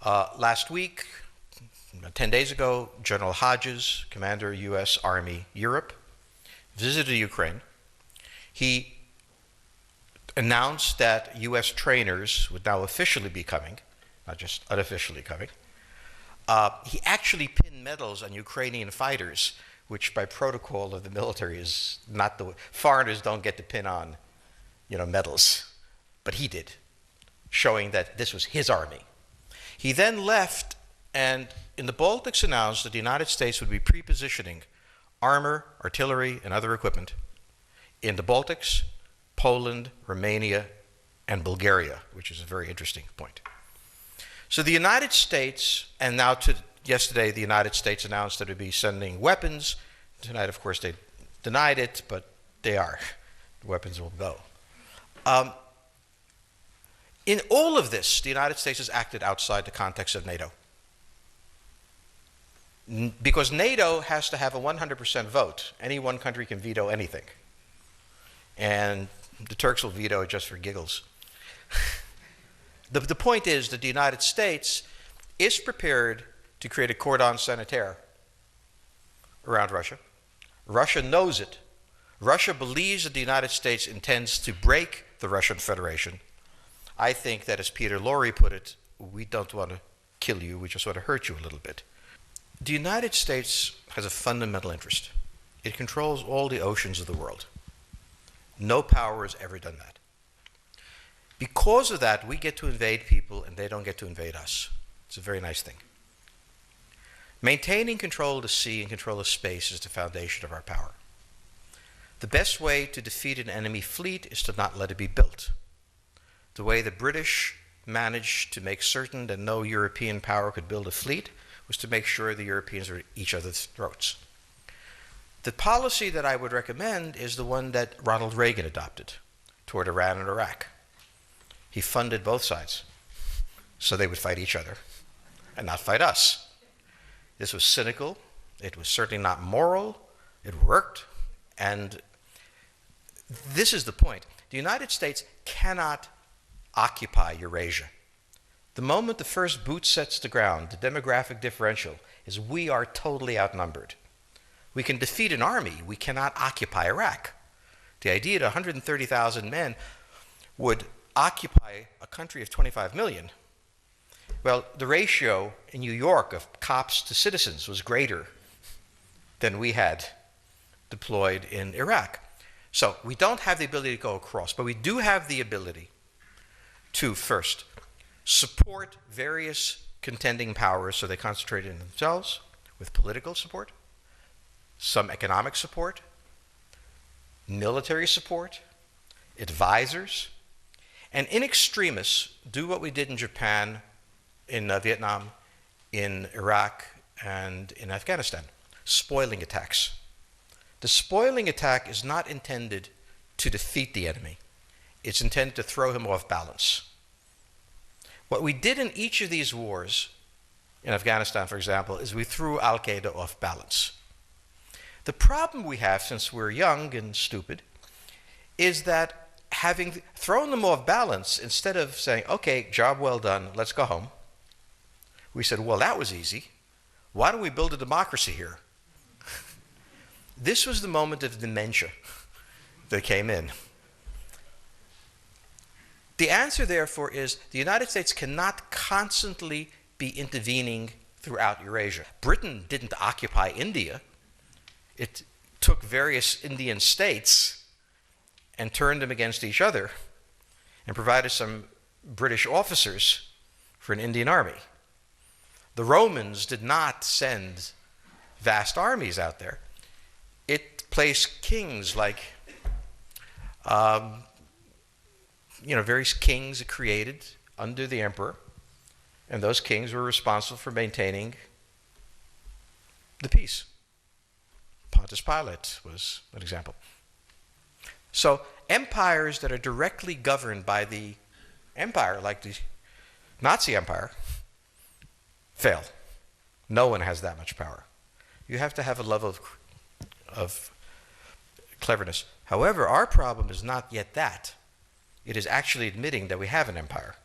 Last week, 10 days ago, General Hodges, Commander U.S. Army Europe, visited Ukraine. He announced that U.S. trainers would now officially be coming, not just unofficially coming. He actually pinned medals on Ukrainian fighters, which by protocol of the military is not the way. Foreigners don't get to pin on, medals. But he did, showing that this was his army. He then left and in the Baltics announced that the United States would be pre-positioning armor, artillery, and other equipment in the Baltics, Poland, Romania, and Bulgaria, which is a very interesting point. So the United States, and now yesterday the United States announced that it would be sending weapons. Tonight, of course, they denied it, but they are. The weapons will go. In all of this, the United States has acted outside the context of NATO. Because NATO has to have a 100% vote. Any one country can veto anything. And the Turks will veto it just for giggles. The point is that the United States is prepared to create a cordon sanitaire around Russia. Russia knows it. Russia believes that the United States intends to break the Russian Federation. I think that, as Peter Lorre put it, we don't want to kill you, we just want to hurt you a little bit. The United States has a fundamental interest. It controls all the oceans of the world. No power has ever done that. Because of that, we get to invade people and they don't get to invade us. It's a very nice thing. Maintaining control of the sea and control of space is the foundation of our power. The best way to defeat an enemy fleet is to not let it be built. The way the British managed to make certain that no European power could build a fleet was to make sure the Europeans were at each other's throats. The policy that I would recommend is the one that Ronald Reagan adopted toward Iran and Iraq. He funded both sides so they would fight each other and not fight us. This was cynical. It was certainly not moral. It worked. And this is the point. The United States cannot occupy Eurasia. The moment the first boot sets the ground, the demographic differential is we are totally outnumbered. We can defeat an army. We cannot occupy Iraq. The idea that 130,000 men would occupy a country of 25 million, well, the ratio in New York of cops to citizens was greater than we had deployed in Iraq. So we don't have the ability to go across, but we do have the ability to, first, support various contending powers so they concentrate in themselves with political support, some economic support, military support, advisors, and in extremis, do what we did in Japan, in Vietnam, in Iraq, and in Afghanistan, spoiling attacks. The spoiling attack is not intended to defeat the enemy. It's intended to throw him off balance. What we did in each of these wars, in Afghanistan, for example, is we threw Al-Qaeda off balance. The problem we have, since we're young and stupid, is that having thrown them off balance, instead of saying, okay, job well done, let's go home, we said, well, that was easy. Why don't we build a democracy here? This was the moment of dementia that came in. The answer, therefore, is the United States cannot constantly be intervening throughout Eurasia. Britain didn't occupy India. It took various Indian states and turned them against each other and provided some British officers for an Indian army. The Romans did not send vast armies out there. It placed kings like, various kings it created under the emperor, and those kings were responsible for maintaining the peace. Pontius Pilate was an example. So empires that are directly governed by the empire, like the Nazi Empire, fail. No one has that much power. You have to have a level of cleverness. However, our problem is not yet that. It is actually admitting that we have an empire.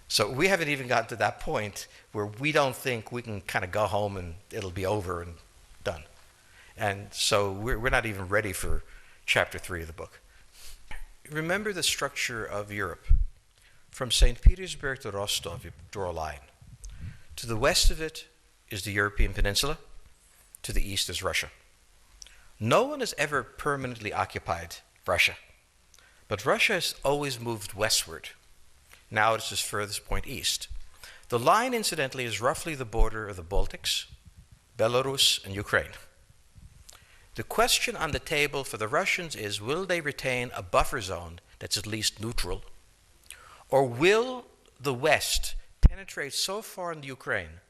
So we haven't even gotten to that point where we don't think we can kind of go home and it'll be over and done. And so we're not even ready for chapter 3 of the book. Remember the structure of Europe. From St. Petersburg to Rostov, you draw a line. To the west of it is the European peninsula. To the east is Russia. No one has ever permanently occupied Russia. But Russia has always moved westward. Now it's its furthest point east. The line, incidentally, is roughly the border of the Baltics, Belarus, and Ukraine. The question on the table for the Russians is, will they retain a buffer zone that's at least neutral? Or will the West penetrate so far in the Ukraine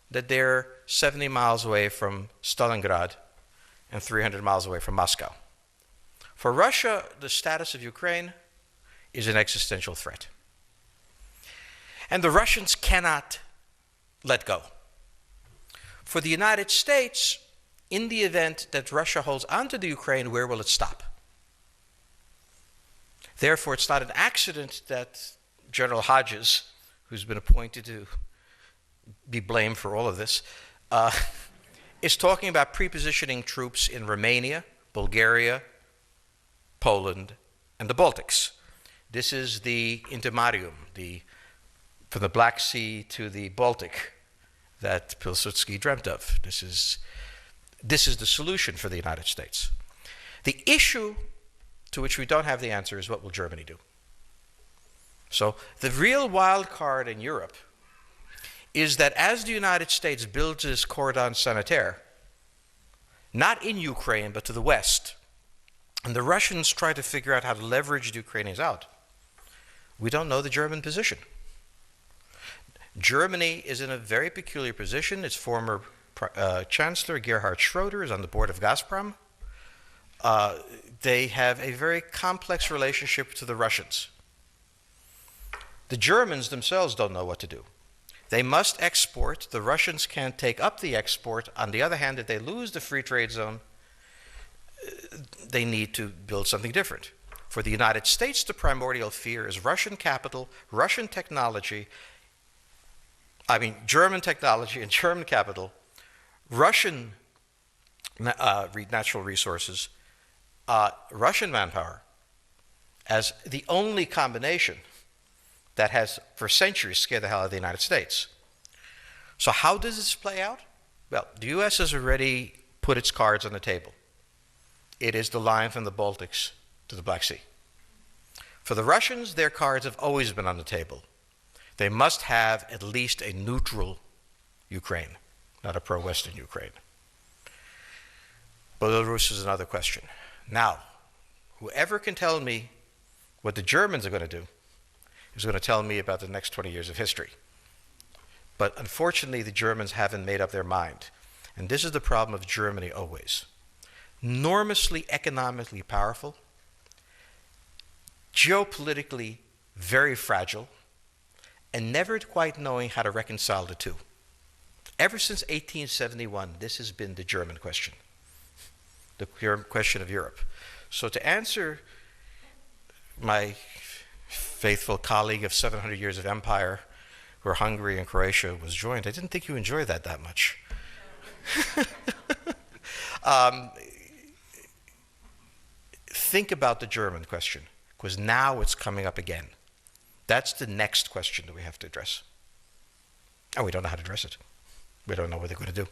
that they're 70 miles away from Stalingrad and 300 miles away from Moscow? For Russia, the status of Ukraine is an existential threat. And the Russians cannot let go. For the United States, in the event that Russia holds onto the Ukraine, where will it stop? Therefore, it's not an accident that General Hodges, who's been appointed to be blamed for all of this, is talking about prepositioning troops in Romania, Bulgaria, Poland, and the Baltics. This is the intermarium, from the Black Sea to the Baltic, that Pilsudski dreamt of. This is the solution for the United States. The issue to which we don't have the answer is, what will Germany do? So the real wild card in Europe is that as the United States builds this cordon sanitaire, not in Ukraine, but to the west, and the Russians try to figure out how to leverage the Ukrainians out, we don't know the German position. Germany is in a very peculiar position. Its former Chancellor, Gerhard Schroeder, is on the board of Gazprom. They have a very complex relationship to the Russians. The Germans themselves don't know what to do. They must export. The Russians can't take up the export. On the other hand, if they lose the free trade zone, they need to build something different. For the United States, the primordial fear is Russian capital, Russian technology, German technology and German capital, Russian natural resources, Russian manpower, as the only combination that has for centuries scared the hell out of the United States. So how does this play out? Well, the U.S. has already put its cards on the table. It is the line from the Baltics to the Black Sea. For the Russians, their cards have always been on the table. They must have at least a neutral Ukraine, not a pro-Western Ukraine. Belarus is another question. Now, whoever can tell me what the Germans are going to do is going to tell me about the next 20 years of history. But unfortunately, the Germans haven't made up their mind. And this is the problem of Germany always. Enormously economically powerful, geopolitically very fragile, and never quite knowing how to reconcile the two. Ever since 1871, this has been the German question, the question of Europe. So to answer my faithful colleague of 700 years of empire, where Hungary and Croatia was joined, I didn't think you enjoyed that much. Think about the German question, because now it's coming up again. That's the next question that we have to address. And we don't know how to address it. We don't know what they're going to do.